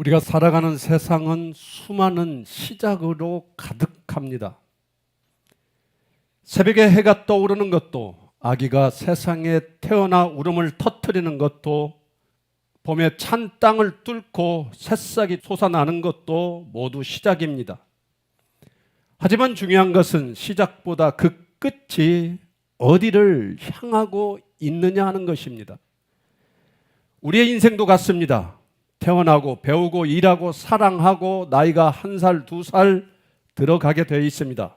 우리가 살아가는 세상은 수많은 시작으로 가득합니다. 새벽에 해가 떠오르는 것도, 아기가 세상에 태어나 울음을 터뜨리는 것도, 봄에 찬 땅을 뚫고 새싹이 솟아나는 것도 모두 시작입니다. 하지만 중요한 것은 시작보다 그 끝이 어디를 향하고 있느냐 하는 것입니다. 우리의 인생도 같습니다. 태어나고 배우고 일하고 사랑하고 나이가 1살, 2살 들어가게 되어 있습니다.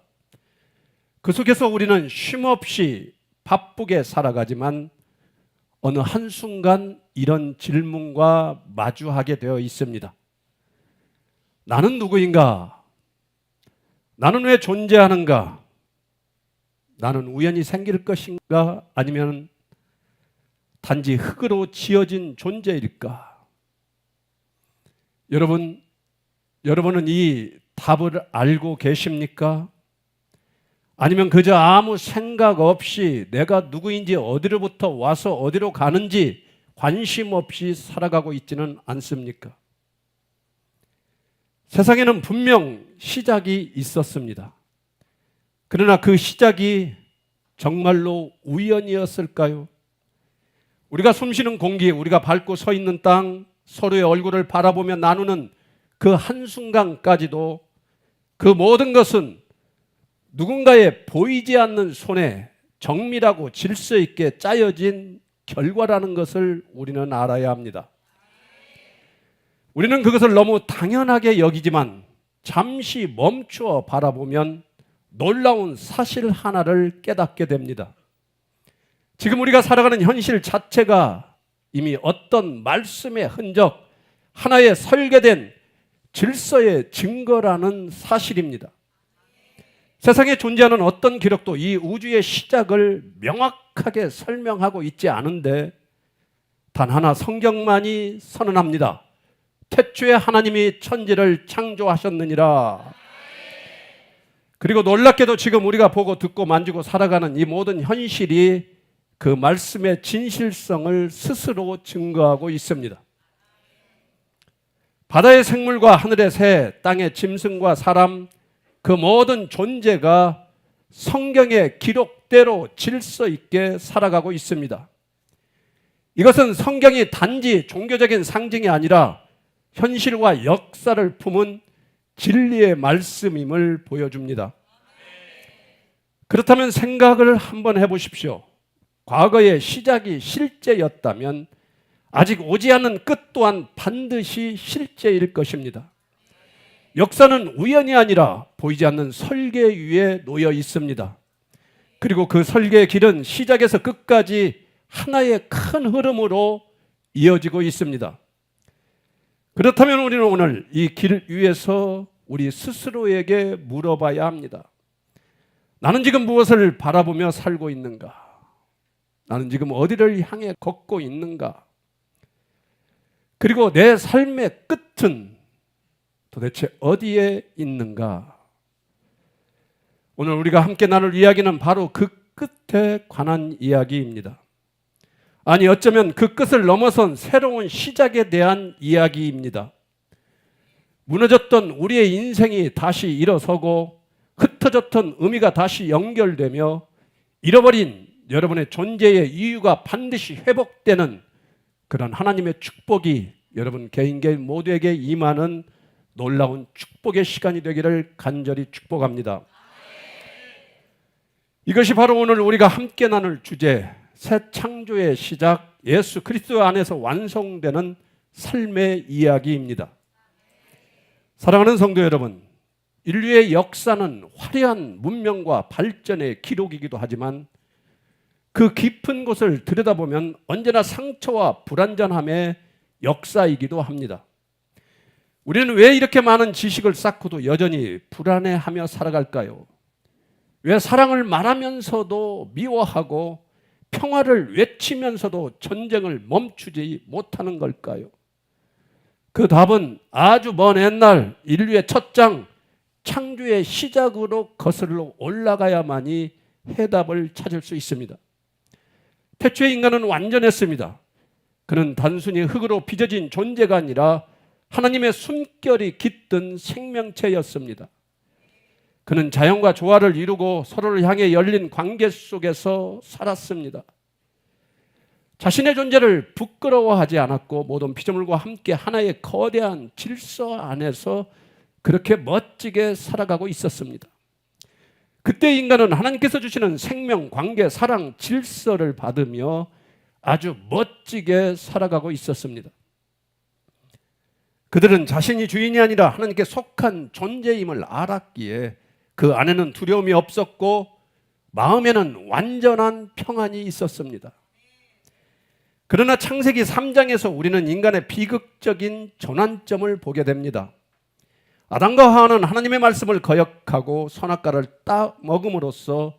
그 속에서 우리는 쉼없이 바쁘게 살아가지만 어느 한순간 이런 질문과 마주하게 되어 있습니다. 나는 누구인가? 나는 왜 존재하는가? 나는 우연히 생길 것인가? 아니면 단지 흙으로 지어진 존재일까? 여러분은 이 답을 알고 계십니까? 아니면 그저 아무 생각 없이 내가 누구인지 어디로부터 와서 어디로 가는지 관심 없이 살아가고 있지는 않습니까? 세상에는 분명 시작이 있었습니다. 그러나 그 시작이 정말로 우연이었을까요? 우리가 숨쉬는 공기, 우리가 밟고 서 있는 땅, 서로의 얼굴을 바라보며 나누는 그 한순간까지도 그 모든 것은 누군가의 보이지 않는 손에 정밀하고 질서 있게 짜여진 결과라는 것을 우리는 알아야 합니다. 우리는 그것을 너무 당연하게 여기지만 잠시 멈추어 바라보면 놀라운 사실 하나를 깨닫게 됩니다. 지금 우리가 살아가는 현실 자체가 이미 어떤 말씀의 흔적, 하나의 설계된 질서의 증거라는 사실입니다. 세상에 존재하는 어떤 기록도 이 우주의 시작을 명확하게 설명하고 있지 않은데 단 하나 성경만이 선언합니다. 태초에 하나님이 천지를 창조하셨느니라. 그리고 놀랍게도 지금 우리가 보고 듣고 만지고 살아가는 이 모든 현실이 그 말씀의 진실성을 스스로 증거하고 있습니다. 바다의 생물과 하늘의 새, 땅의 짐승과 사람, 그 모든 존재가 성경의 기록대로 질서 있게 살아가고 있습니다. 이것은 성경이 단지 종교적인 상징이 아니라 현실과 역사를 품은 진리의 말씀임을 보여줍니다. 그렇다면 생각을 한번 해보십시오. 과거의 시작이 실제였다면 아직 오지 않은 끝 또한 반드시 실제일 것입니다. 역사는 우연이 아니라 보이지 않는 설계 위에 놓여 있습니다. 그리고 그 설계의 길은 시작에서 끝까지 하나의 큰 흐름으로 이어지고 있습니다. 그렇다면 우리는 오늘 이 길 위에서 우리 스스로에게 물어봐야 합니다. 나는 지금 무엇을 바라보며 살고 있는가? 나는 지금 어디를 향해 걷고 있는가? 그리고 내 삶의 끝은 도대체 어디에 있는가? 오늘 우리가 함께 나눌 이야기는 바로 그 끝에 관한 이야기입니다. 아니, 어쩌면 그 끝을 넘어선 새로운 시작에 대한 이야기입니다. 무너졌던 우리의 인생이 다시 일어서고 흩어졌던 의미가 다시 연결되며 잃어버린 여러분의 존재의 이유가 반드시 회복되는 그런 하나님의 축복이 여러분 개인 모두에게 임하는 놀라운 축복의 시간이 되기를 간절히 축복합니다. 이것이 바로 오늘 우리가 함께 나눌 주제, 새 창조의 시작, 예수 그리스도 안에서 완성되는 삶의 이야기입니다. 사랑하는 성도 여러분, 인류의 역사는 화려한 문명과 발전의 기록이기도 하지만 그 깊은 곳을 들여다보면 언제나 상처와 불완전함의 역사이기도 합니다. 우리는 왜 이렇게 많은 지식을 쌓고도 여전히 불안해하며 살아갈까요? 왜 사랑을 말하면서도 미워하고 평화를 외치면서도 전쟁을 멈추지 못하는 걸까요? 그 답은 아주 먼 옛날 인류의 첫 장 창조의 시작으로 거슬러 올라가야만이 해답을 찾을 수 있습니다. 태초의 인간은 완전했습니다. 그는 단순히 흙으로 빚어진 존재가 아니라 하나님의 숨결이 깃든 생명체였습니다. 그는 자연과 조화를 이루고 서로를 향해 열린 관계 속에서 살았습니다. 자신의 존재를 부끄러워하지 않았고 모든 피조물과 함께 하나의 거대한 질서 안에서 그렇게 멋지게 살아가고 있었습니다. 그때 인간은 하나님께서 주시는 생명, 관계, 사랑, 질서를 받으며 아주 멋지게 살아가고 있었습니다. 그들은 자신이 주인이 아니라 하나님께 속한 존재임을 알았기에 그 안에는 두려움이 없었고 마음에는 완전한 평안이 있었습니다. 그러나 창세기 3장에서 우리는 인간의 비극적인 전환점을 보게 됩니다. 아담과 하와는 하나님의 말씀을 거역하고 선악과를 따먹음으로써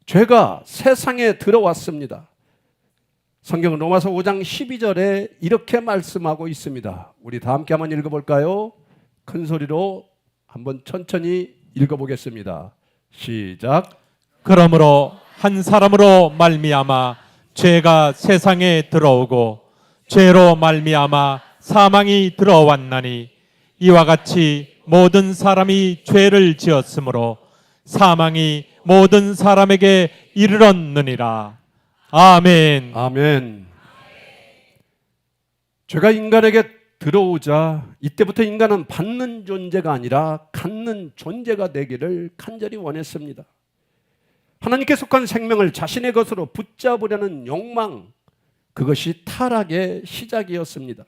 죄가 세상에 들어왔습니다. 성경은 로마서 5장 12절에 이렇게 말씀하고 있습니다. 우리 다 함께 한번 읽어볼까요? 큰 소리로 한번 천천히 읽어보겠습니다. 시작. 그러므로 한 사람으로 말미암아 죄가 세상에 들어오고 죄로 말미암아 사망이 들어왔나니 이와 같이 모든 사람이 죄를 지었으므로 사망이 모든 사람에게 이르렀느니라. 아멘. 아멘. 죄가 인간에게 들어오자 이때부터 인간은 받는 존재가 아니라 갖는 존재가 되기를 간절히 원했습니다. 하나님께 속한 생명을 자신의 것으로 붙잡으려는 욕망, 그것이 타락의 시작이었습니다.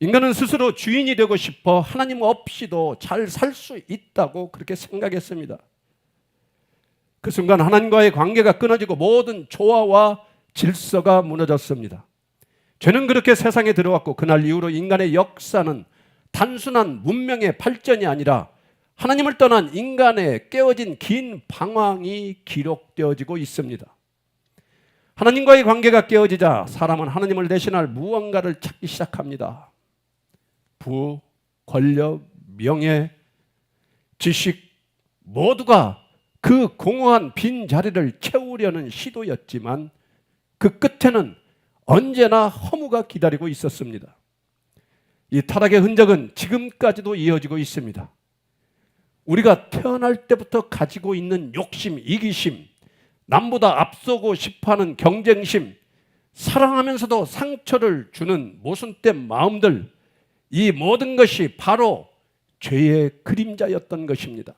인간은 스스로 주인이 되고 싶어 하나님 없이도 잘 살 수 있다고 그렇게 생각했습니다. 그 순간 하나님과의 관계가 끊어지고 모든 조화와 질서가 무너졌습니다. 죄는 그렇게 세상에 들어왔고 그날 이후로 인간의 역사는 단순한 문명의 발전이 아니라 하나님을 떠난 인간의 깨어진 긴 방황이 기록되어지고 있습니다. 하나님과의 관계가 깨어지자 사람은 하나님을 대신할 무언가를 찾기 시작합니다. 부, 권력, 명예, 지식 모두가 그 공허한 빈자리를 채우려는 시도였지만 그 끝에는 언제나 허무가 기다리고 있었습니다. 이 타락의 흔적은 지금까지도 이어지고 있습니다. 우리가 태어날 때부터 가지고 있는 욕심, 이기심, 남보다 앞서고 싶어하는 경쟁심, 사랑하면서도 상처를 주는 모순된 마음들, 이 모든 것이 바로 죄의 그림자였던 것입니다.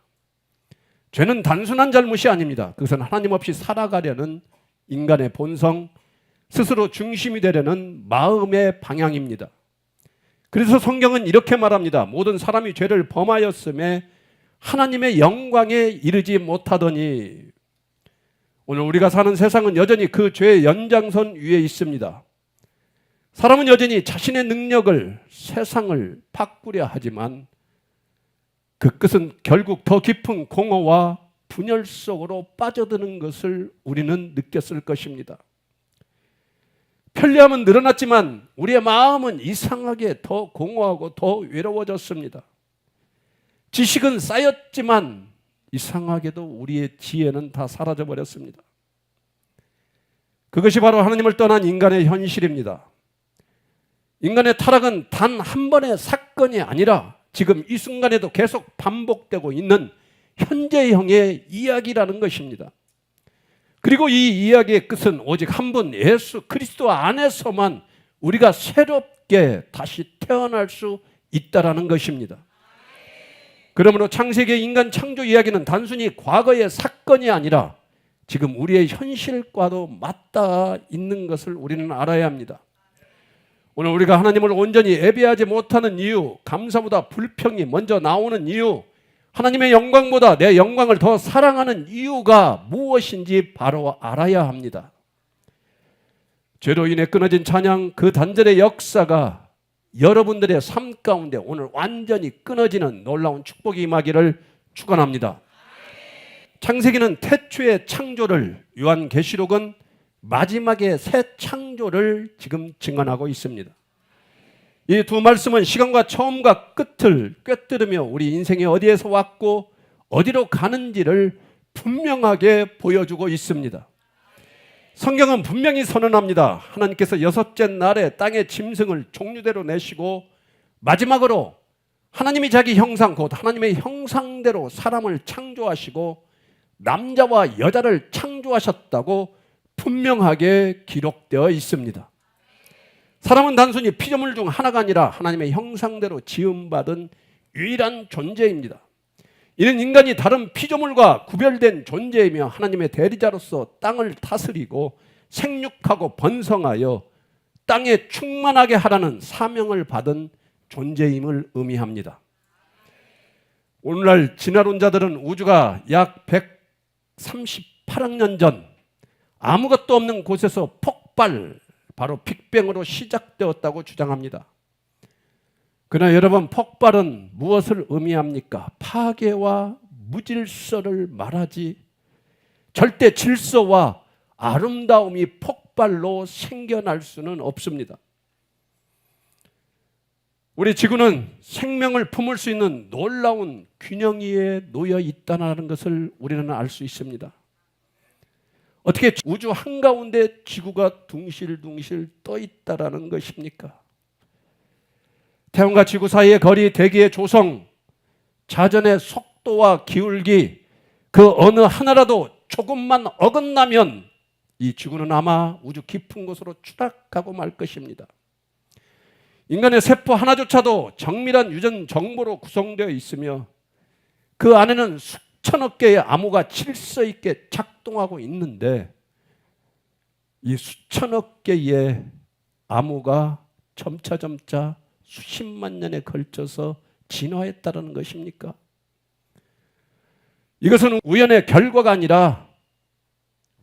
죄는 단순한 잘못이 아닙니다. 그것은 하나님 없이 살아가려는 인간의 본성, 스스로 중심이 되려는 마음의 방향입니다. 그래서 성경은 이렇게 말합니다. 모든 사람이 죄를 범하였음에 하나님의 영광에 이르지 못하더니. 오늘 우리가 사는 세상은 여전히 그 죄의 연장선 위에 있습니다. 사람은 여전히 자신의 능력을, 세상을 바꾸려 하지만 그 끝은 결국 더 깊은 공허와 분열 속으로 빠져드는 것을 우리는 느꼈을 것입니다. 편리함은 늘어났지만 우리의 마음은 이상하게 더 공허하고 더 외로워졌습니다. 지식은 쌓였지만 이상하게도 우리의 지혜는 다 사라져버렸습니다. 그것이 바로 하나님을 떠난 인간의 현실입니다. 인간의 타락은 단 한 번의 사건이 아니라 지금 이 순간에도 계속 반복되고 있는 현재형의 이야기라는 것입니다. 그리고 이 이야기의 끝은 오직 한 분 예수 그리스도 안에서만 우리가 새롭게 다시 태어날 수 있다라는 것입니다. 그러므로 창세기의 인간 창조 이야기는 단순히 과거의 사건이 아니라 지금 우리의 현실과도 맞닿아 있는 것을 우리는 알아야 합니다. 오늘 우리가 하나님을 온전히 예배하지 못하는 이유, 감사보다 불평이 먼저 나오는 이유, 하나님의 영광보다 내 영광을 더 사랑하는 이유가 무엇인지 바로 알아야 합니다. 죄로 인해 끊어진 찬양, 그 단절의 역사가 여러분들의 삶 가운데 오늘 완전히 끊어지는 놀라운 축복이 임하기를 축원합니다. 창세기는 태초의 창조를, 요한계시록은 마지막의 새 창조를 지금 증언하고 있습니다. 이 두 말씀은 시간과 처음과 끝을 꿰뚫으며 우리 인생이 어디에서 왔고 어디로 가는지를 분명하게 보여주고 있습니다. 성경은 분명히 선언합니다. 하나님께서 여섯째 날에 땅의 짐승을 종류대로 내시고 마지막으로 하나님이 자기 형상, 곧 하나님의 형상대로 사람을 창조하시고 남자와 여자를 창조하셨다고 분명하게 기록되어 있습니다. 사람은 단순히 피조물 중 하나가 아니라 하나님의 형상대로 지음받은 유일한 존재입니다. 이는 인간이 다른 피조물과 구별된 존재이며 하나님의 대리자로서 땅을 다스리고 생육하고 번성하여 땅에 충만하게 하라는 사명을 받은 존재임을 의미합니다. 오늘날 진화론자들은 우주가 약 138억 년 전 아무것도 없는 곳에서 폭발, 바로 빅뱅으로 시작되었다고 주장합니다. 그러나 여러분, 폭발은 무엇을 의미합니까? 파괴와 무질서를 말하지 절대 질서와 아름다움이 폭발로 생겨날 수는 없습니다. 우리 지구는 생명을 품을 수 있는 놀라운 균형 위에 놓여 있다는 것을 우리는 알 수 있습니다. 어떻게 우주 한가운데 지구가 둥실둥실 떠 있다라는 것입니까? 태양과 지구 사이의 거리, 대기의 조성, 자전의 속도와 기울기, 그 어느 하나라도 조금만 어긋나면 이 지구는 아마 우주 깊은 곳으로 추락하고 말 것입니다. 인간의 세포 하나조차도 정밀한 유전 정보로 구성되어 있으며 그 안에는 수천억 개의 암호가 질서 있게 작동하고 있는데 이 수천억 개의 암호가 점차 수십만 년에 걸쳐서 진화했다는 것입니까? 이것은 우연의 결과가 아니라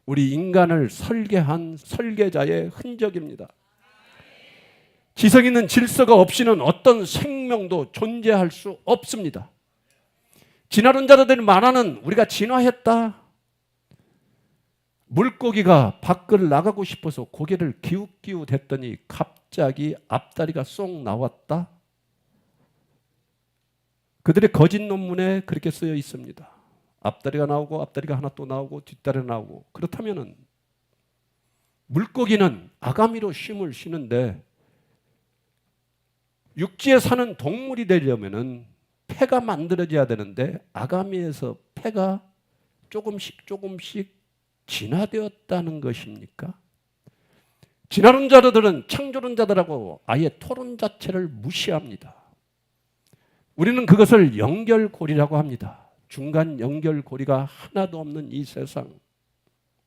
우리 인간을 설계한 설계자의 흔적입니다. 지성 있는 질서가 없이는 어떤 생명도 존재할 수 없습니다. 진화론자들이 말하는 우리가 진화했다. 물고기가 밖을 나가고 싶어서 고개를 기웃기웃했더니 갑자기 앞다리가 쏙 나왔다. 그들의 거짓 논문에 그렇게 쓰여 있습니다. 앞다리가 나오고 앞다리가 하나 또 나오고 뒷다리가 나오고. 그렇다면 물고기는 아가미로 쉼을 쉬는데 육지에 사는 동물이 되려면은 폐가 만들어져야 되는데 아가미에서 폐가 조금씩 진화되었다는 것입니까? 진화론자들은 창조론자들하고 아예 토론 자체를 무시합니다. 우리는 그것을 연결고리라고 합니다. 중간 연결고리가 하나도 없는 이 세상.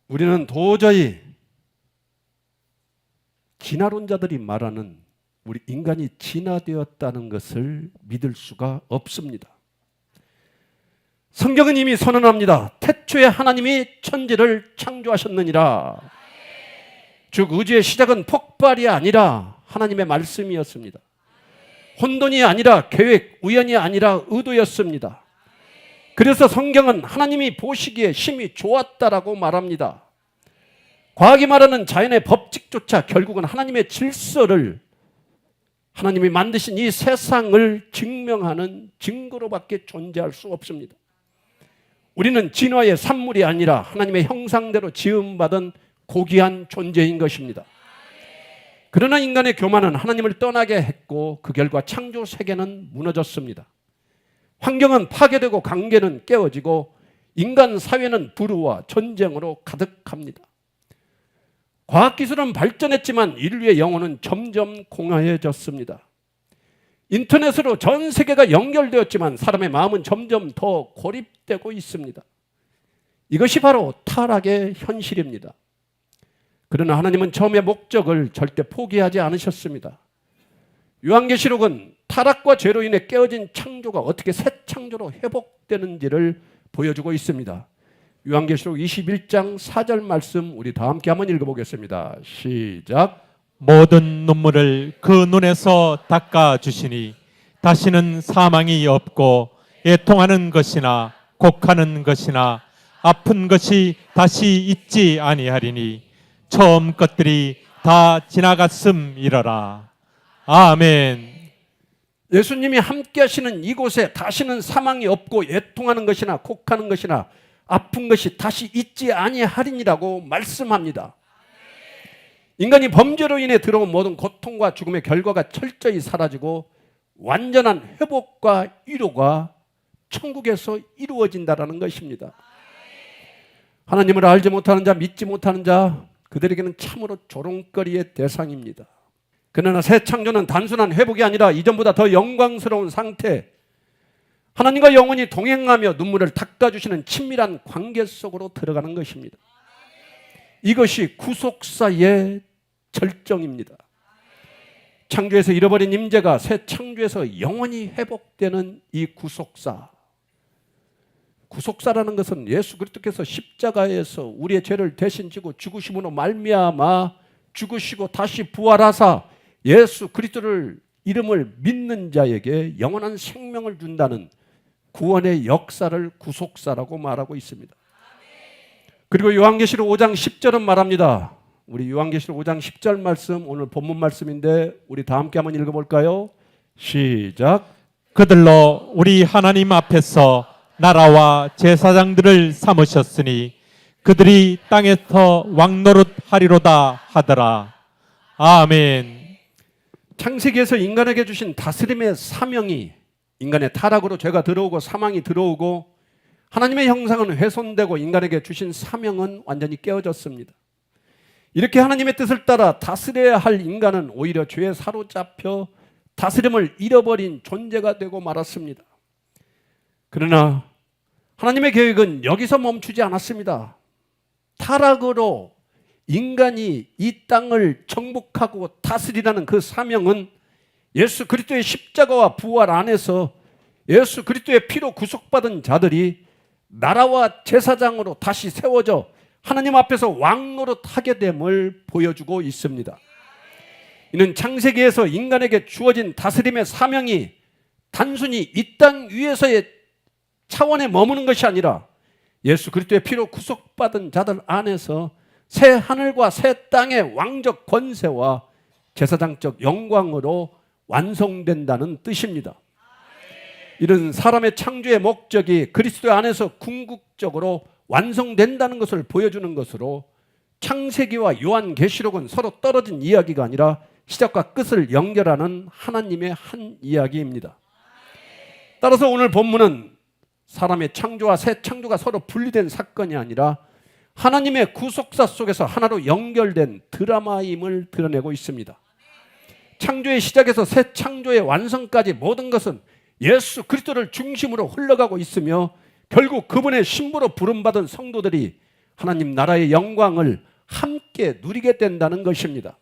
우리는 도저히 진화론자들이 말하는 우리 인간이 진화되었다는 것을 믿을 수가 없습니다. 성경은 이미 선언합니다. 태초에 하나님이 천지를 창조하셨느니라. 즉 우주의 시작은 폭발이 아니라 하나님의 말씀이었습니다. 혼돈이 아니라 계획, 우연이 아니라 의도였습니다. 그래서 성경은 하나님이 보시기에 심히 좋았다라고 말합니다. 과학이 말하는 자연의 법칙조차 결국은 하나님의 질서를, 하나님이 만드신 이 세상을 증명하는 증거로밖에 존재할 수 없습니다. 우리는 진화의 산물이 아니라 하나님의 형상대로 지음받은 고귀한 존재인 것입니다. 그러나 인간의 교만은 하나님을 떠나게 했고 그 결과 창조 세계는 무너졌습니다. 환경은 파괴되고 관계는 깨어지고 인간 사회는 불우와 전쟁으로 가득합니다. 과학기술은 발전했지만 인류의 영혼은 점점 공허해졌습니다. 인터넷으로 전 세계가 연결되었지만 사람의 마음은 점점 더 고립되고 있습니다. 이것이 바로 타락의 현실입니다. 그러나 하나님은 처음의 목적을 절대 포기하지 않으셨습니다. 요한계시록은 타락과 죄로 인해 깨어진 창조가 어떻게 새 창조로 회복되는지를 보여주고 있습니다. 요한계시록 21장 4절 말씀 우리 다 함께 한번 읽어보겠습니다. 시작. 모든 눈물을 그 눈에서 닦아주시니 다시는 사망이 없고 애통하는 것이나 곡하는 것이나 아픈 것이 다시 있지 아니하리니 처음 것들이 다 지나갔음이러라. 아멘. 예수님이 함께 하시는 이곳에 다시는 사망이 없고 애통하는 것이나 곡하는 것이나 아픈 것이 다시 있지 아니하리니라고 말씀합니다. 인간이 범죄로 인해 들어온 모든 고통과 죽음의 결과가 철저히 사라지고 완전한 회복과 위로가 천국에서 이루어진다라는 것입니다. 하나님을 알지 못하는 자, 믿지 못하는 자, 그들에게는 참으로 조롱거리의 대상입니다. 그러나 새 창조는 단순한 회복이 아니라 이전보다 더 영광스러운 상태, 하나님과 영원히 동행하며 눈물을 닦아주시는 친밀한 관계 속으로 들어가는 것입니다. 이것이 구속사의 절정입니다. 창조에서 잃어버린 임재가 새 창조에서 영원히 회복되는 이 구속사. 구속사라는 것은 예수 그리스도께서 십자가에서 우리의 죄를 대신 지고 죽으심으로 말미암아 죽으시고 다시 부활하사 예수 그리스도를 이름을 믿는 자에게 영원한 생명을 준다는 구원의 역사를 구속사라고 말하고 있습니다. 그리고 요한계시록 5장 10절은 말합니다. 우리 요한계시록 5장 10절 말씀, 오늘 본문 말씀인데 우리 다 함께 한번 읽어볼까요? 시작. 그들로 우리 하나님 앞에서 나라와 제사장들을 삼으셨으니 그들이 땅에서 왕노릇하리로다 하더라. 아멘. 창세기에서 인간에게 주신 다스림의 사명이 인간의 타락으로 죄가 들어오고 사망이 들어오고 하나님의 형상은 훼손되고 인간에게 주신 사명은 완전히 깨어졌습니다. 이렇게 하나님의 뜻을 따라 다스려야 할 인간은 오히려 죄에 사로잡혀 다스림을 잃어버린 존재가 되고 말았습니다. 그러나 하나님의 계획은 여기서 멈추지 않았습니다. 타락으로 인간이 이 땅을 정복하고 다스리라는 그 사명은 예수 그리스도의 십자가와 부활 안에서 예수 그리스도의 피로 구속받은 자들이 나라와 제사장으로 다시 세워져 하나님 앞에서 왕노릇하게 됨을 보여주고 있습니다. 이는 창세기에서 인간에게 주어진 다스림의 사명이 단순히 이 땅 위에서의 차원에 머무는 것이 아니라 예수 그리스도의 피로 구속받은 자들 안에서 새 하늘과 새 땅의 왕적 권세와 제사장적 영광으로 완성된다는 뜻입니다. 이런 사람의 창조의 목적이 그리스도 안에서 궁극적으로 완성된다는 것을 보여주는 것으로 창세기와 요한계시록은 서로 떨어진 이야기가 아니라 시작과 끝을 연결하는 하나님의 한 이야기입니다. 따라서 오늘 본문은 사람의 창조와 새 창조가 서로 분리된 사건이 아니라 하나님의 구속사 속에서 하나로 연결된 드라마임을 드러내고 있습니다. 창조의 시작에서 새 창조의 완성까지 모든 것은 예수 그리스도를 중심으로 흘러가고 있으며 결국 그분의 신부로 부름받은 성도들이 하나님 나라의 영광을 함께 누리게 된다는 것입니다.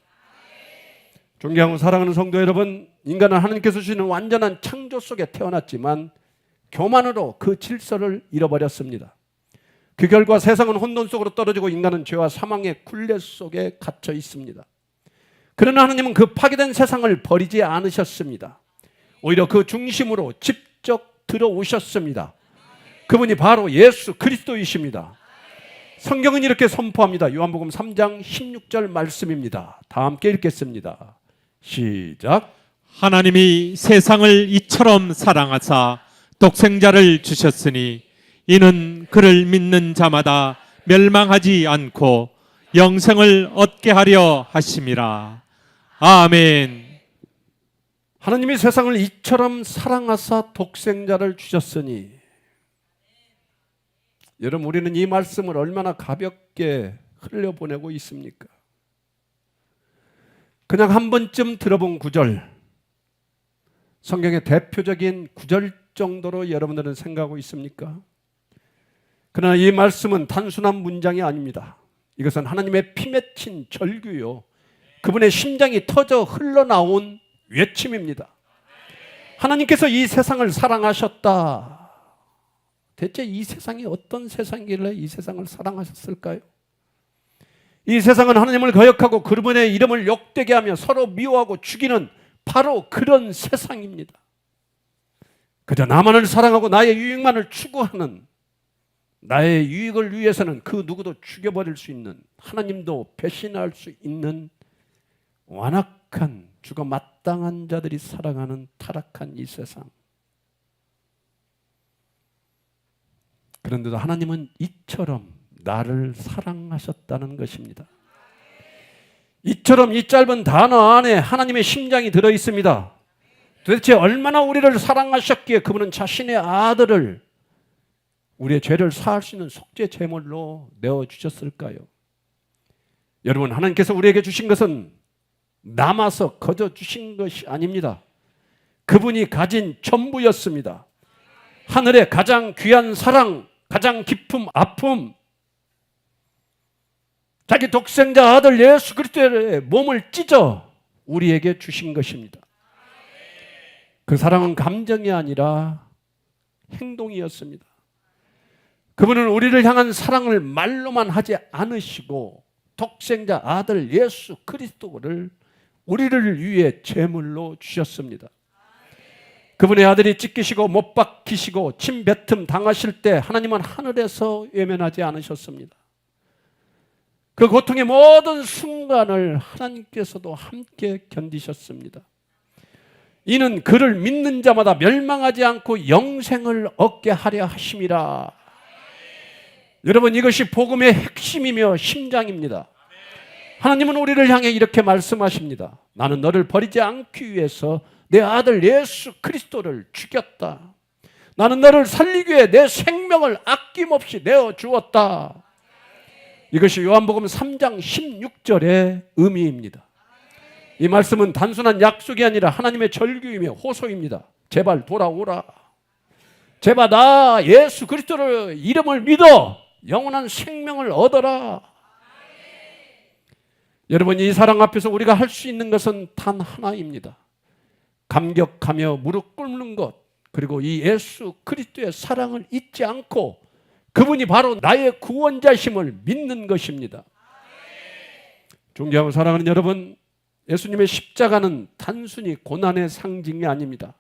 존경하고 사랑하는 성도 여러분, 인간은 하나님께서 주시는 완전한 창조 속에 태어났지만 교만으로 그 질서를 잃어버렸습니다. 그 결과 세상은 혼돈 속으로 떨어지고 인간은 죄와 사망의 굴레 속에 갇혀 있습니다. 그러나 하나님은 그 파괴된 세상을 버리지 않으셨습니다. 오히려 그 중심으로 직접 들어오셨습니다. 그분이 바로 예수 그리스도이십니다. 성경은 이렇게 선포합니다. 요한복음 3장 16절 말씀입니다. 다 함께 읽겠습니다. 시작. 하나님이 세상을 이처럼 사랑하사 독생자를 주셨으니 이는 그를 믿는 자마다 멸망하지 않고 영생을 얻게 하려 하심이라. 아멘. 하나님이 세상을 이처럼 사랑하사 독생자를 주셨으니, 여러분 우리는 이 말씀을 얼마나 가볍게 흘려보내고 있습니까? 그냥 한 번쯤 들어본 구절, 성경의 대표적인 구절 정도로 여러분들은 생각하고 있습니까? 그러나 이 말씀은 단순한 문장이 아닙니다. 이것은 하나님의 피 맺힌 절규요, 그분의 심장이 터져 흘러나온 외침입니다. 하나님께서 이 세상을 사랑하셨다. 대체 이 세상이 어떤 세상이길래 이 세상을 사랑하셨을까요? 이 세상은 하나님을 거역하고 그분의 이름을 욕되게 하며 서로 미워하고 죽이는 바로 그런 세상입니다. 그저 나만을 사랑하고 나의 유익만을 추구하는, 나의 유익을 위해서는 그 누구도 죽여버릴 수 있는, 하나님도 배신할 수 있는 완악한, 죽어 마땅한 자들이 살아가는 타락한 이 세상. 그런데도 하나님은 이처럼 나를 사랑하셨다는 것입니다. 이처럼 이 짧은 단어 안에 하나님의 심장이 들어 있습니다. 도대체 얼마나 우리를 사랑하셨기에 그분은 자신의 아들을 우리의 죄를 사할 수 있는 속죄 제물로 내어주셨을까요? 여러분, 하나님께서 우리에게 주신 것은 남아서 거저 주신 것이 아닙니다. 그분이 가진 전부였습니다. 하늘의 가장 귀한 사랑, 가장 깊은 아픔, 자기 독생자 아들 예수 그리스도의 몸을 찢어 우리에게 주신 것입니다. 그 사랑은 감정이 아니라 행동이었습니다. 그분은 우리를 향한 사랑을 말로만 하지 않으시고 독생자 아들 예수 그리스도를 우리를 위해 제물로 주셨습니다. 그분의 아들이 찢기시고 못 박히시고 침뱉음 당하실 때 하나님은 하늘에서 외면하지 않으셨습니다. 그 고통의 모든 순간을 하나님께서도 함께 견디셨습니다. 이는 그를 믿는 자마다 멸망하지 않고 영생을 얻게 하려 하심이라. 여러분, 이것이 복음의 핵심이며 심장입니다. 하나님은 우리를 향해 이렇게 말씀하십니다. 나는 너를 버리지 않기 위해서 내 아들 예수 그리스도를 죽였다. 나는 너를 살리기 위해 내 생명을 아낌없이 내어주었다. 이것이 요한복음 3장 16절의 의미입니다. 이 말씀은 단순한 약속이 아니라 하나님의 절규이며 호소입니다. 제발 돌아오라. 제발 나 예수 그리스도의 이름을 믿어 영원한 생명을 얻어라. 여러분, 이 사랑 앞에서 우리가 할 수 있는 것은 단 하나입니다. 감격하며 무릎 꿇는 것, 그리고 이 예수 그리스도의 사랑을 잊지 않고 그분이 바로 나의 구원자심을 믿는 것입니다. 존경하고 사랑하는 여러분, 예수님의 십자가는 단순히 고난의 상징이 아닙니다.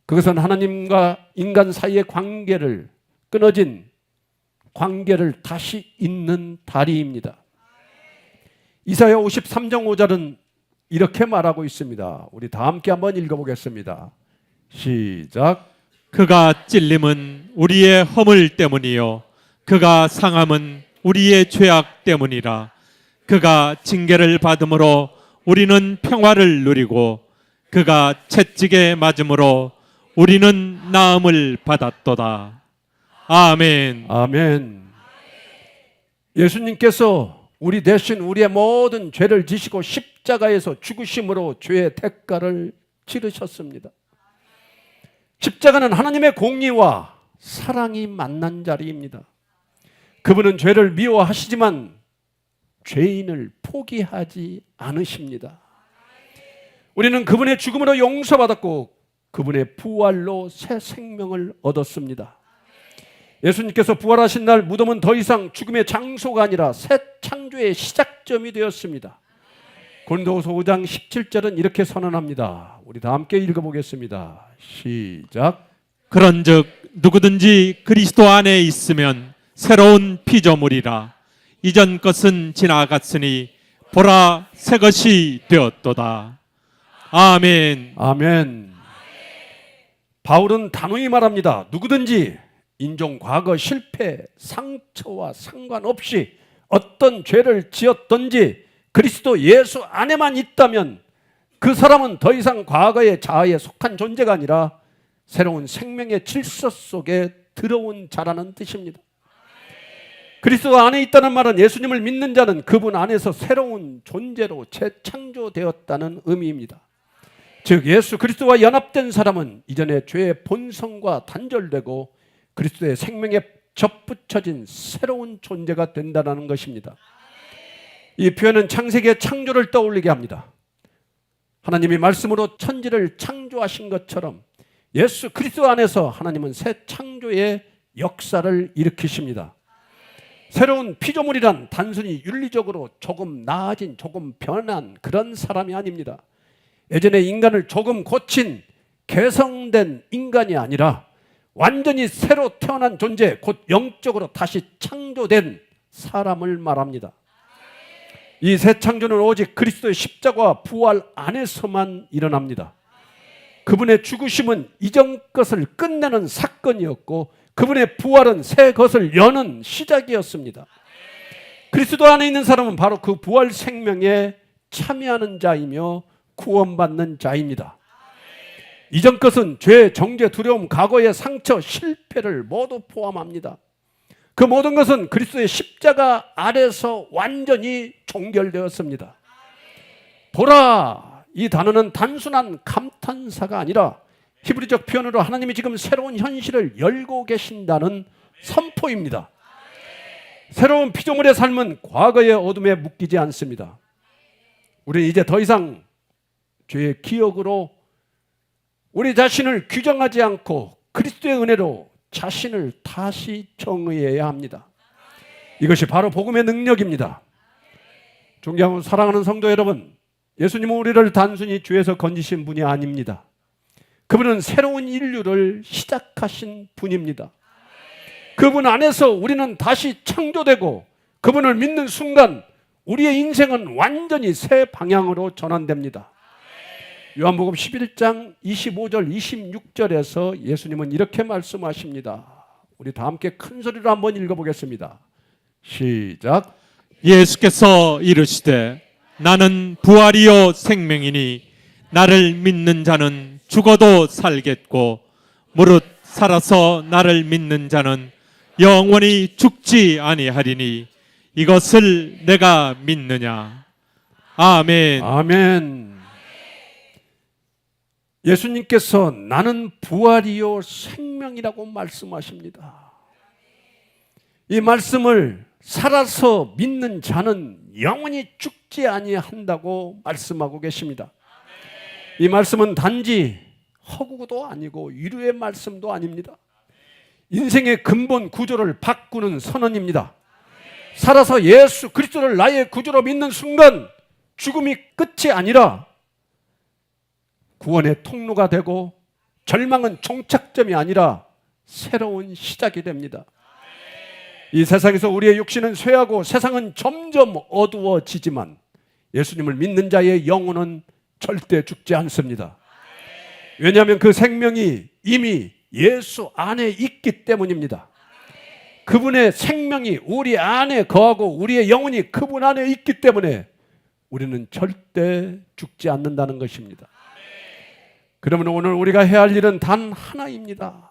그것은 하나님과 인간 사이의 관계를 끊어진 관계를 다시 잇는 다리입니다. 이사야 53장 5절은 이렇게 말하고 있습니다. 우리 다 함께 한번 읽어보겠습니다. 시작. 그가 찔림은 우리의 허물 때문이요 그가 상함은 우리의 죄악 때문이라. 그가 징계를 받음으로 우리는 평화를 누리고 그가 채찍에 맞음으로 우리는 나음을 받았도다. 아멘. 아멘. 예수님께서 우리 대신 우리의 모든 죄를 지시고 십자가에서 죽으심으로 죄의 대가를 치르셨습니다. 십자가는 하나님의 공의와 사랑이 만난 자리입니다. 그분은 죄를 미워하시지만 죄인을 포기하지 않으십니다. 우리는 그분의 죽음으로 용서받았고 그분의 부활로 새 생명을 얻었습니다. 예수님께서 부활하신 날 무덤은 더 이상 죽음의 장소가 아니라 새 창조의 시작점이 되었습니다. 고린도후서 5장 17절은 이렇게 선언합니다. 우리 다 함께 읽어보겠습니다. 시작. 그런즉 누구든지 그리스도 안에 있으면 새로운 피조물이라. 이전 것은 지나갔으니 보라 새 것이 되었도다. 아멘. 아멘. 바울은 단호히 말합니다. 누구든지 인종, 과거, 실패, 상처와 상관없이 어떤 죄를 지었든지 그리스도 예수 안에만 있다면 그 사람은 더 이상 과거의 자아에 속한 존재가 아니라 새로운 생명의 질서 속에 들어온 자라는 뜻입니다. 그리스도 안에 있다는 말은 예수님을 믿는 자는 그분 안에서 새로운 존재로 재창조되었다는 의미입니다. 즉 예수 그리스도와 연합된 사람은 이전의 죄의 본성과 단절되고 그리스도의 생명에 접붙여진 새로운 존재가 된다는 것입니다. 이 표현은 창세기의 창조를 떠올리게 합니다. 하나님이 말씀으로 천지를 창조하신 것처럼 예수 그리스도 안에서 하나님은 새 창조의 역사를 일으키십니다. 새로운 피조물이란 단순히 윤리적으로 조금 나아진, 조금 변한 그런 사람이 아닙니다. 예전에 인간을 조금 고친 개성된 인간이 아니라 완전히 새로 태어난 존재, 곧 영적으로 다시 창조된 사람을 말합니다. 이 새 창조는 오직 그리스도의 십자가와 부활 안에서만 일어납니다. 그분의 죽으심은 이전 것을 끝내는 사건이었고 그분의 부활은 새 것을 여는 시작이었습니다. 그리스도 안에 있는 사람은 바로 그 부활 생명에 참여하는 자이며 구원받는 자입니다. 이전 것은 죄, 정죄, 두려움, 과거의 상처, 실패를 모두 포함합니다. 그 모든 것은 그리스도의 십자가 아래서 완전히 종결되었습니다. 보라, 이 단어는 단순한 감탄사가 아니라 히브리적 표현으로 하나님이 지금 새로운 현실을 열고 계신다는 선포입니다. 새로운 피조물의 삶은 과거의 어둠에 묶이지 않습니다. 우리는 이제 더 이상 죄의 기억으로 우리 자신을 규정하지 않고 그리스도의 은혜로 자신을 다시 정의해야 합니다. 이것이 바로 복음의 능력입니다. 존경하고 사랑하는 성도 여러분, 예수님은 우리를 단순히 죄에서 건지신 분이 아닙니다. 그분은 새로운 인류를 시작하신 분입니다. 그분 안에서 우리는 다시 창조되고 그분을 믿는 순간 우리의 인생은 완전히 새 방향으로 전환됩니다. 요한복음 11장 25절 26절에서 예수님은 이렇게 말씀하십니다. 우리 다 함께 큰 소리로 한번 읽어보겠습니다. 시작. 예수께서 이르시되 나는 부활이요 생명이니 나를 믿는 자는 죽어도 살겠고 무릇 살아서 나를 믿는 자는 영원히 죽지 아니하리니 이것을 내가 믿느냐. 아멘. 아멘. 예수님께서 나는 부활이요 생명이라고 말씀하십니다. 이 말씀을 살아서 믿는 자는 영원히 죽지 아니한다고 말씀하고 계십니다. 이 말씀은 단지 허구도 아니고 위로의 말씀도 아닙니다. 인생의 근본 구조를 바꾸는 선언입니다. 살아서 예수 그리스도를 나의 구주로 믿는 순간 죽음이 끝이 아니라 구원의 통로가 되고 절망은 종착점이 아니라 새로운 시작이 됩니다. 이 세상에서 우리의 육신은 쇠하고 세상은 점점 어두워지지만 예수님을 믿는 자의 영혼은 절대 죽지 않습니다. 왜냐하면 그 생명이 이미 예수 안에 있기 때문입니다. 그분의 생명이 우리 안에 거하고 우리의 영혼이 그분 안에 있기 때문에 우리는 절대 죽지 않는다는 것입니다. 그러면 오늘 우리가 해야 할 일은 단 하나입니다.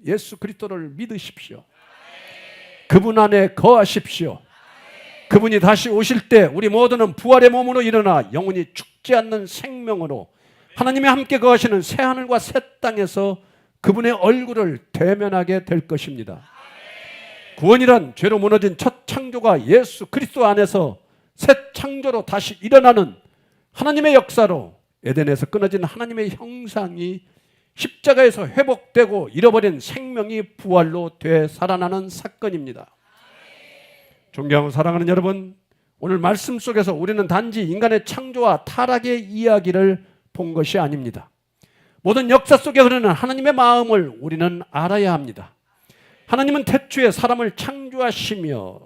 예수 그리스도를 믿으십시오. 그분 안에 거하십시오. 그분이 다시 오실 때 우리 모두는 부활의 몸으로 일어나 영원히 죽지 않는 생명으로 하나님이 함께 거하시는 새하늘과 새 땅에서 그분의 얼굴을 대면하게 될 것입니다. 구원이란 죄로 무너진 첫 창조가 예수 그리스도 안에서 새 창조로 다시 일어나는 하나님의 역사로 에덴에서 끊어진 하나님의 형상이 십자가에서 회복되고 잃어버린 생명이 부활로 되살아나는 사건입니다. 존경하고 사랑하는 여러분, 오늘 말씀 속에서 우리는 단지 인간의 창조와 타락의 이야기를 본 것이 아닙니다. 모든 역사 속에 흐르는 하나님의 마음을 우리는 알아야 합니다. 하나님은 태초에 사람을 창조하시며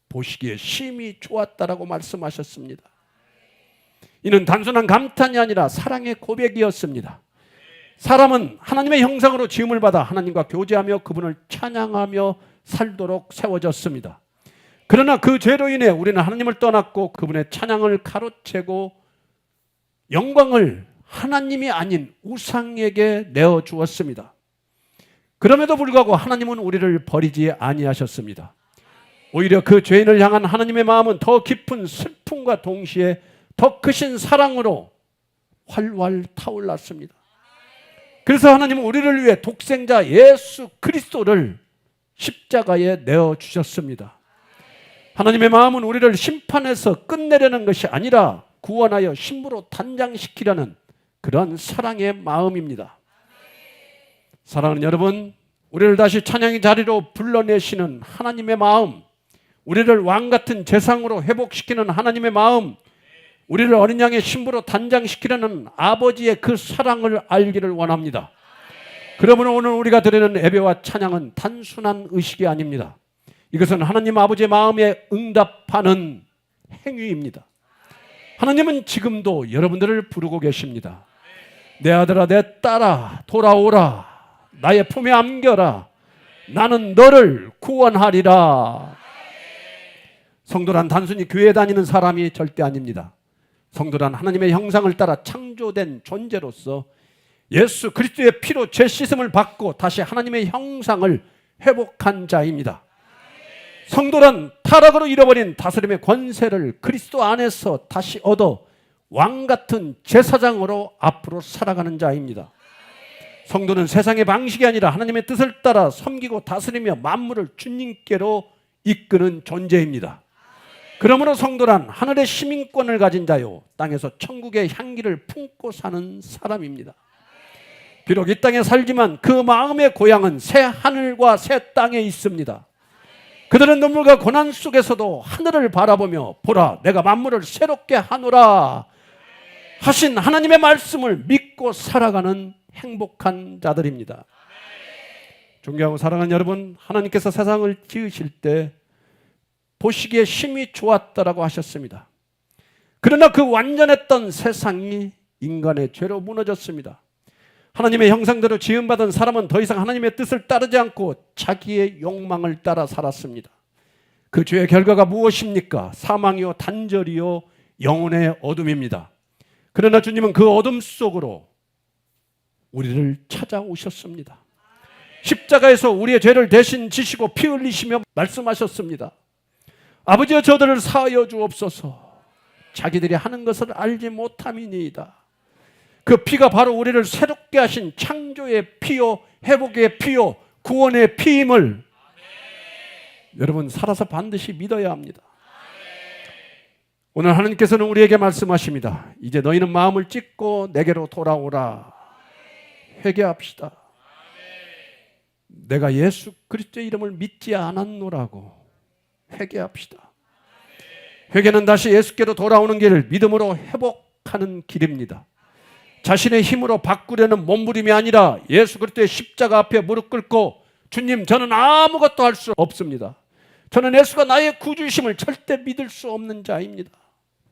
보시기에 심히 좋았다라고 말씀하셨습니다. 이는 단순한 감탄이 아니라 사랑의 고백이었습니다. 사람은 하나님의 형상으로 지음을 받아 하나님과 교제하며 그분을 찬양하며 살도록 세워졌습니다. 그러나 그 죄로 인해 우리는 하나님을 떠났고 그분의 찬양을 가로채고 영광을 하나님이 아닌 우상에게 내어주었습니다. 그럼에도 불구하고 하나님은 우리를 버리지 아니하셨습니다. 오히려 그 죄인을 향한 하나님의 마음은 더 깊은 슬픔과 동시에 더 크신 사랑으로 활활 타올랐습니다. 그래서 하나님은 우리를 위해 독생자 예수 그리스도를 십자가에 내어주셨습니다. 하나님의 마음은 우리를 심판해서 끝내려는 것이 아니라 구원하여 신부로 단장시키려는 그런 사랑의 마음입니다. 사랑하는 여러분, 우리를 다시 찬양의 자리로 불러내시는 하나님의 마음, 우리를 왕같은 재상으로 회복시키는 하나님의 마음, 우리를 어린 양의 신부로 단장시키려는 아버지의 그 사랑을 알기를 원합니다. 그러므로 오늘 우리가 드리는 예배와 찬양은 단순한 의식이 아닙니다. 이것은 하나님 아버지의 마음에 응답하는 행위입니다. 하나님은 지금도 여러분들을 부르고 계십니다. 내 아들아 내 딸아 돌아오라. 나의 품에 안겨라. 나는 너를 구원하리라. 성도란 단순히 교회 다니는 사람이 절대 아닙니다. 성도란 하나님의 형상을 따라 창조된 존재로서 예수 그리스도의 피로 죄 씻음을 받고 다시 하나님의 형상을 회복한 자입니다. 성도란 타락으로 잃어버린 다스림의 권세를 그리스도 안에서 다시 얻어 왕같은 제사장으로 앞으로 살아가는 자입니다. 성도는 세상의 방식이 아니라 하나님의 뜻을 따라 섬기고 다스리며 만물을 주님께로 이끄는 존재입니다. 그러므로 성도란 하늘의 시민권을 가진 자요, 땅에서 천국의 향기를 품고 사는 사람입니다. 비록 이 땅에 살지만 그 마음의 고향은 새 하늘과 새 땅에 있습니다. 그들은 눈물과 고난 속에서도 하늘을 바라보며 보라 내가 만물을 새롭게 하노라 하신 하나님의 말씀을 믿고 살아가는 행복한 자들입니다. 존경하고 사랑하는 여러분, 하나님께서 세상을 지으실 때 보시기에 심히 좋았다라고 하셨습니다. 그러나 그 완전했던 세상이 인간의 죄로 무너졌습니다. 하나님의 형상대로 지음받은 사람은 더 이상 하나님의 뜻을 따르지 않고 자기의 욕망을 따라 살았습니다. 그 죄의 결과가 무엇입니까? 사망이요, 단절이요, 영혼의 어둠입니다. 그러나 주님은 그 어둠 속으로 우리를 찾아오셨습니다. 십자가에서 우리의 죄를 대신 지시고 피 흘리시며 말씀하셨습니다. 아버지여 저들을 사하여 주옵소서. 자기들이 하는 것을 알지 못함이니이다. 그 피가 바로 우리를 새롭게 하신 창조의 피요, 회복의 피요, 구원의 피임을 여러분 살아서 반드시 믿어야 합니다. 오늘 하나님께서는 우리에게 말씀하십니다. 이제 너희는 마음을 찢고 내게로 돌아오라. 회개합시다. 내가 예수 그리스도의 이름을 믿지 않았노라고 회개합시다. 회개는 다시 예수께로 돌아오는 길을 믿음으로 회복하는 길입니다. 자신의 힘으로 바꾸려는 몸부림이 아니라 예수 그리스도의 십자가 앞에 무릎 꿇고 주님 저는 아무것도 할 수 없습니다. 저는 예수가 나의 구주이심을 절대 믿을 수 없는 자입니다.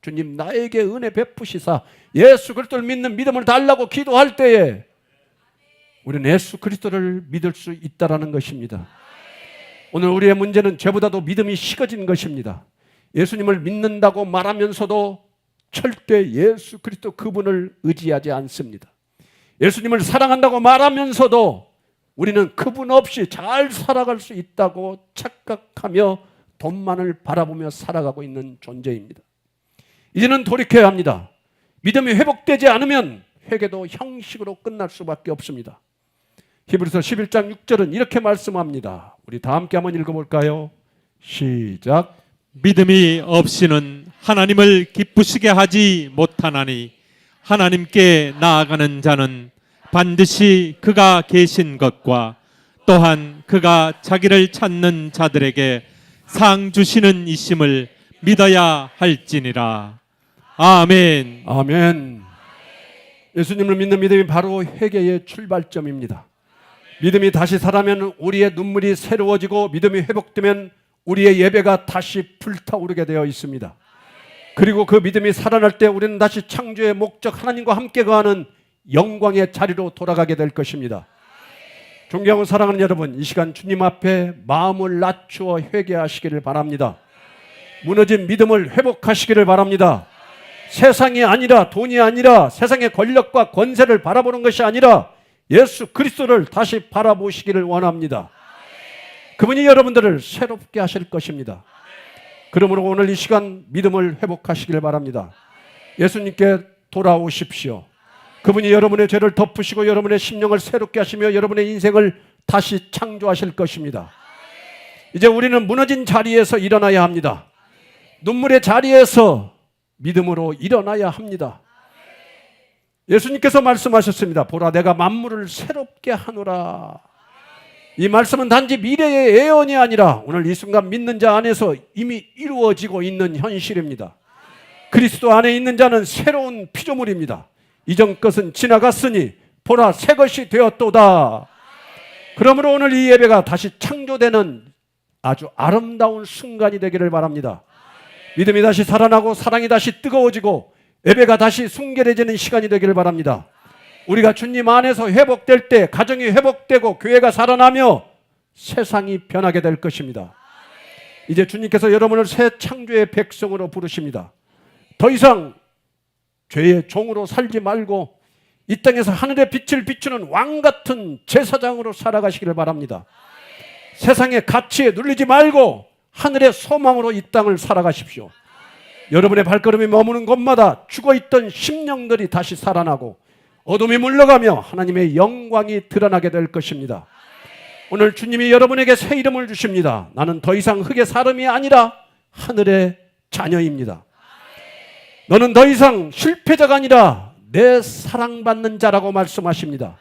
주님 나에게 은혜 베푸시사 예수 그리스도를 믿는 믿음을 달라고 기도할 때에 우리는 예수 그리스도를 믿을 수 있다라는 것입니다. 오늘 우리의 문제는 죄보다도 믿음이 식어진 것입니다. 예수님을 믿는다고 말하면서도 절대 예수 그리스도 그분을 의지하지 않습니다. 예수님을 사랑한다고 말하면서도 우리는 그분 없이 잘 살아갈 수 있다고 착각하며 돈만을 바라보며 살아가고 있는 존재입니다. 이제는 돌이켜야 합니다. 믿음이 회복되지 않으면 회개도 형식으로 끝날 수밖에 없습니다. 히브리서 11장 6절은 이렇게 말씀합니다. 우리 다 함께 한번 읽어볼까요? 시작. 믿음이 없이는 하나님을 기쁘시게 하지 못하나니 하나님께 나아가는 자는 반드시 그가 계신 것과 또한 그가 자기를 찾는 자들에게 상 주시는 이심을 믿어야 할지니라. 아멘. 아멘. 예수님을 믿는 믿음이 바로 회개의 출발점입니다. 믿음이 다시 살아면 우리의 눈물이 새로워지고 믿음이 회복되면 우리의 예배가 다시 불타오르게 되어 있습니다. 그리고 그 믿음이 살아날 때 우리는 다시 창조의 목적 하나님과 함께 거하는 영광의 자리로 돌아가게 될 것입니다. 존경하고 사랑하는 여러분, 이 시간 주님 앞에 마음을 낮추어 회개하시기를 바랍니다. 무너진 믿음을 회복하시기를 바랍니다. 세상이 아니라 돈이 아니라 세상의 권력과 권세를 바라보는 것이 아니라 예수 그리스도를 다시 바라보시기를 원합니다. 그분이 여러분들을 새롭게 하실 것입니다. 그러므로 오늘 이 시간 믿음을 회복하시기를 바랍니다. 예수님께 돌아오십시오. 그분이 여러분의 죄를 덮으시고 여러분의 심령을 새롭게 하시며 여러분의 인생을 다시 창조하실 것입니다. 이제 우리는 무너진 자리에서 일어나야 합니다. 눈물의 자리에서 믿음으로 일어나야 합니다. 예수님께서 말씀하셨습니다. 보라 내가 만물을 새롭게 하노라. 이 말씀은 단지 미래의 예언이 아니라 오늘 이 순간 믿는 자 안에서 이미 이루어지고 있는 현실입니다. 그리스도 안에 있는 자는 새로운 피조물입니다. 이전 것은 지나갔으니 보라 새 것이 되었도다. 그러므로 오늘 이 예배가 다시 창조되는 아주 아름다운 순간이 되기를 바랍니다. 믿음이 다시 살아나고 사랑이 다시 뜨거워지고 예배가 다시 순결해지는 시간이 되기를 바랍니다. 우리가 주님 안에서 회복될 때 가정이 회복되고 교회가 살아나며 세상이 변하게 될 것입니다. 이제 주님께서 여러분을 새 창조의 백성으로 부르십니다. 더 이상 죄의 종으로 살지 말고 이 땅에서 하늘의 빛을 비추는 왕 같은 제사장으로 살아가시기를 바랍니다. 세상의 가치에 눌리지 말고 하늘의 소망으로 이 땅을 살아가십시오. 여러분의 발걸음이 머무는 곳마다 죽어있던 심령들이 다시 살아나고 어둠이 물러가며 하나님의 영광이 드러나게 될 것입니다. 오늘 주님이 여러분에게 새 이름을 주십니다. 나는 더 이상 흙의 사람이 아니라 하늘의 자녀입니다. 너는 더 이상 실패자가 아니라 내 사랑받는 자라고 말씀하십니다.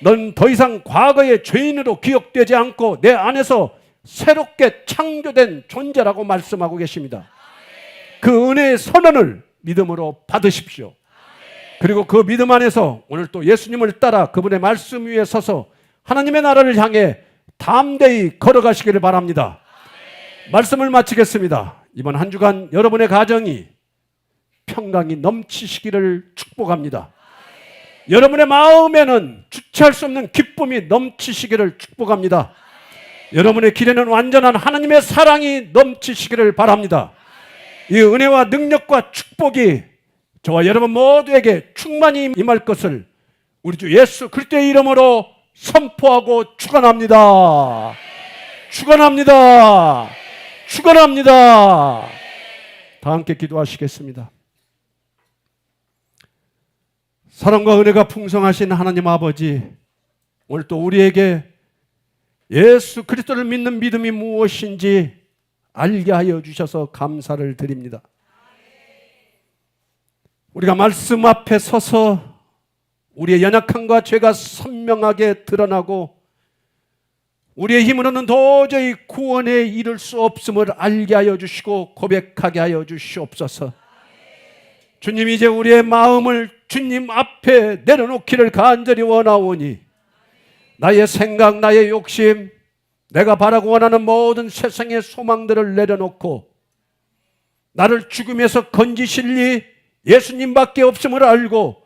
넌 더 이상 과거의 죄인으로 기억되지 않고 내 안에서 새롭게 창조된 존재라고 말씀하고 계십니다. 그 은혜의 선언을 믿음으로 받으십시오. 그리고 그 믿음 안에서 오늘 또 예수님을 따라 그분의 말씀 위에 서서 하나님의 나라를 향해 담대히 걸어가시기를 바랍니다. 말씀을 마치겠습니다. 이번 한 주간 여러분의 가정이 평강이 넘치시기를 축복합니다. 여러분의 마음에는 주체할 수 없는 기쁨이 넘치시기를 축복합니다. 여러분의 길에는 완전한 하나님의 사랑이 넘치시기를 바랍니다. 이 은혜와 능력과 축복이 저와 여러분 모두에게 충만히 임할 것을 우리 주 예수 그리스도의 이름으로 선포하고 축원합니다. 축원합니다. 축원합니다. 다 함께 기도하시겠습니다. 사랑과 은혜가 풍성하신 하나님 아버지, 오늘 또 우리에게 예수 그리스도를 믿는 믿음이 무엇인지 알게 하여 주셔서 감사를 드립니다. 우리가 말씀 앞에 서서 우리의 연약함과 죄가 선명하게 드러나고 우리의 힘으로는 도저히 구원에 이를 수 없음을 알게 하여 주시고 고백하게 하여 주시옵소서. 주님, 이제 우리의 마음을 주님 앞에 내려놓기를 간절히 원하오니 나의 생각, 나의 욕심, 내가 바라고 원하는 모든 세상의 소망들을 내려놓고 나를 죽음에서 건지실 리 예수님밖에 없음을 알고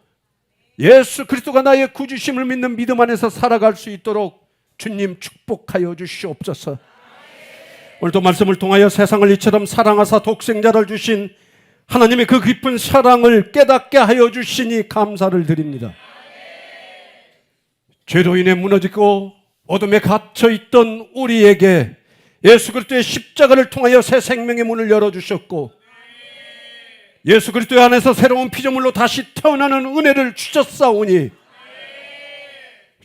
예수 그리스도가 나의 구주심을 믿는 믿음 안에서 살아갈 수 있도록 주님 축복하여 주시옵소서. 오늘도 말씀을 통하여 세상을 이처럼 사랑하사 독생자를 주신 하나님의 그 깊은 사랑을 깨닫게 하여 주시니 감사를 드립니다. 죄로 인해 무너지고 어둠에 갇혀있던 우리에게 예수 그리스도의 십자가를 통하여 새 생명의 문을 열어주셨고 예수 그리스도 안에서 새로운 피조물로 다시 태어나는 은혜를 주셨사오니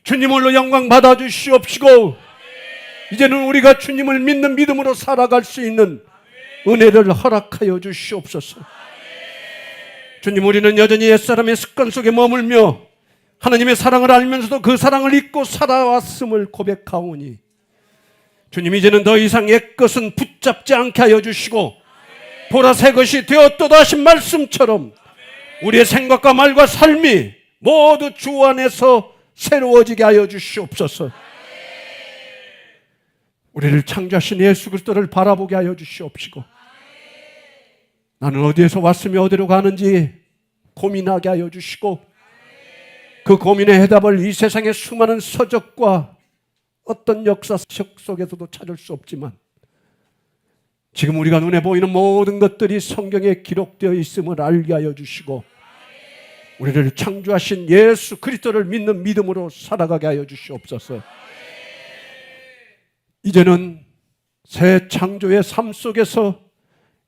주님을로 영광 받아주시옵시고 이제는 우리가 주님을 믿는 믿음으로 살아갈 수 있는 은혜를 허락하여 주시옵소서. 주님, 우리는 여전히 옛사람의 습관 속에 머물며 하나님의 사랑을 알면서도 그 사랑을 잊고 살아왔음을 고백하오니 주님, 이제는 더 이상 옛것은 붙잡지 않게 하여 주시고 보라 새 것이 되었도다 하신 말씀처럼 우리의 생각과 말과 삶이 모두 주 안에서 새로워지게 하여 주시옵소서. 우리를 창조하신 예수 그리스도를 바라보게 하여 주시옵시고 나는 어디에서 왔으며 어디로 가는지 고민하게 하여 주시고 그 고민의 해답을 이 세상의 수많은 서적과 어떤 역사책 속에서도 찾을 수 없지만 지금 우리가 눈에 보이는 모든 것들이 성경에 기록되어 있음을 알게 하여 주시고 우리를 창조하신 예수 그리스도를 믿는 믿음으로 살아가게 하여 주시옵소서. 이제는 새 창조의 삶 속에서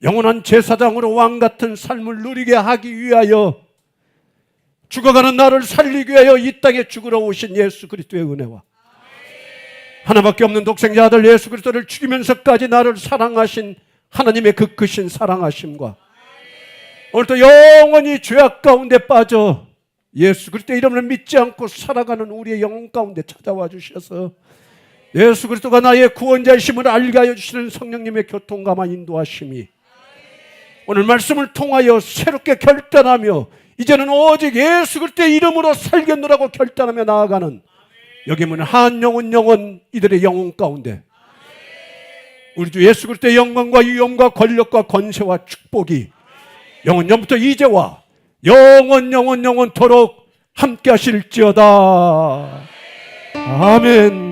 영원한 제사장으로 왕같은 삶을 누리게 하기 위하여 죽어가는 나를 살리기 위하여 이 땅에 죽으러 오신 예수 그리스도의 은혜와 하나밖에 없는 독생자 아들 예수 그리스도를 죽이면서까지 나를 사랑하신 하나님의 그 크신 사랑하심과 오늘도 영원히 죄악 가운데 빠져 예수 그리스도의 이름을 믿지 않고 살아가는 우리의 영혼 가운데 찾아와 주셔서 예수 그리스도가 나의 구원자이심을 알게 하여 주시는 성령님의 교통감화 인도하심이 오늘 말씀을 통하여 새롭게 결단하며 이제는 오직 예수 그리스도의 이름으로 살겠노라고 결단하며 나아가는 여기는 한 영혼 이들의 영혼 가운데 우리 주 예수 그리스도의 영광과 위엄과 권력과 권세와 축복이 영원부터 이제와 영원토록 함께 하실지어다. 아멘.